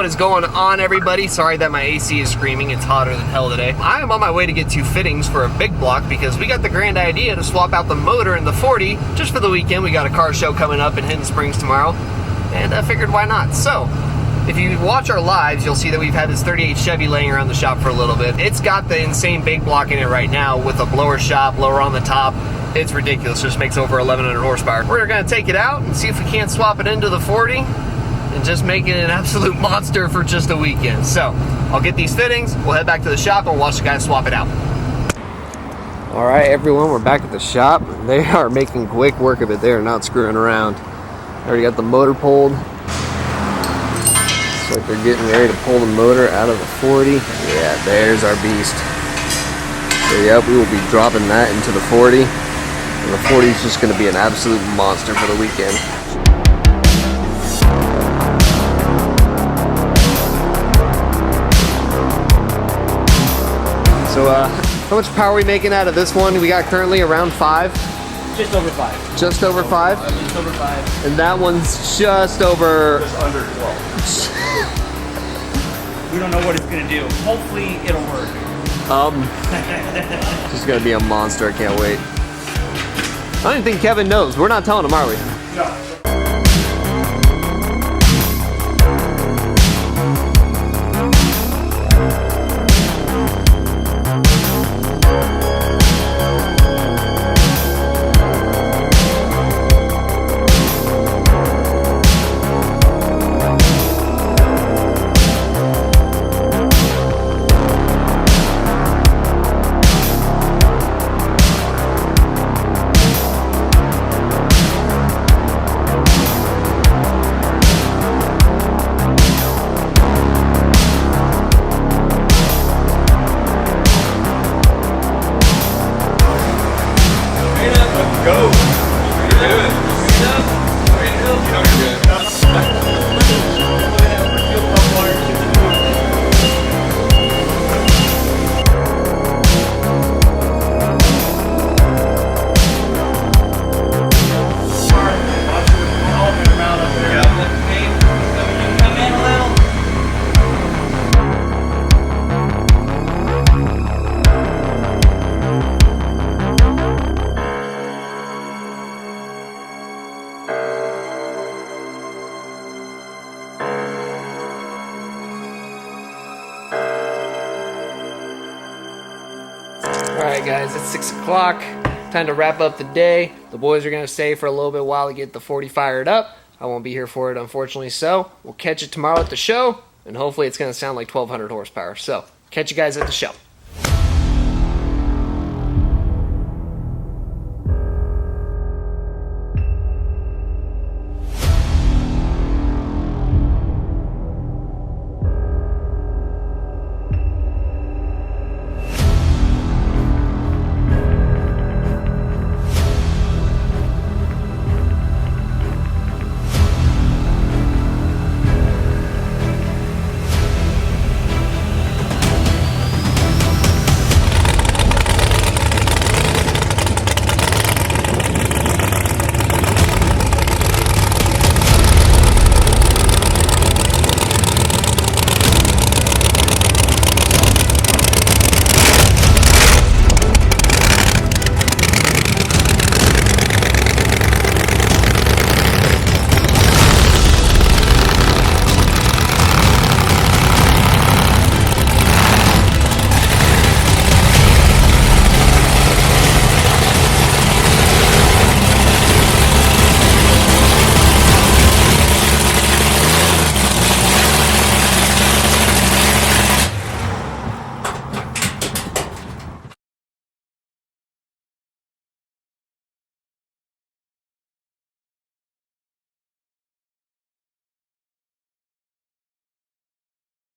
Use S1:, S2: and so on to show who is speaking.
S1: What is going on, everybody? Sorry that my AC is screaming. It's hotter than hell today. I am on my way to get 2 fittings for a big block because we got the grand idea to swap out the motor in the 40 just for the weekend. We got a car show coming up in Hidden Springs tomorrow, and I figured why not. So, if you watch our lives, you'll see that we've had this 38 Chevy laying around the shop for a little bit. It's got the insane big block in it right now with a blower shop, blower on the top. It's ridiculous. It just makes over 1,100 horsepower. We're gonna take it out and see if we can't swap it into the 40 and just make it an absolute monster for just a weekend. So, I'll get these fittings, we'll head back to the shop and watch the guys swap it out. All right, everyone, we're back at the shop. They are making quick work of it. They are not screwing around. Already got the motor pulled. Looks like they're getting ready to pull the motor out of the 40. Yeah, there's our beast. So, yep, we will be dropping that into the 40. And the 40 is just going to be an absolute monster for the weekend. So, how much power are we making out of this one? We got currently around 5.
S2: Just over 5.
S1: Just over 5?
S2: Just over 5.
S1: And that one's just over...
S3: Just under 12.
S2: We don't know what it's going to do. Hopefully, it'll work.
S1: It's just going to be a monster. I can't wait. I don't even think Kevin knows. We're not telling him, are we?
S3: No. Go. You're doing it.
S1: Alright guys, it's 6 o'clock. Time to wrap up the day. The boys are going to stay for a little bit while to get the 40 fired up. I won't be here for it, unfortunately, so we'll catch it tomorrow at the show, and hopefully it's going to sound like 1,200 horsepower. So, catch you guys at the show.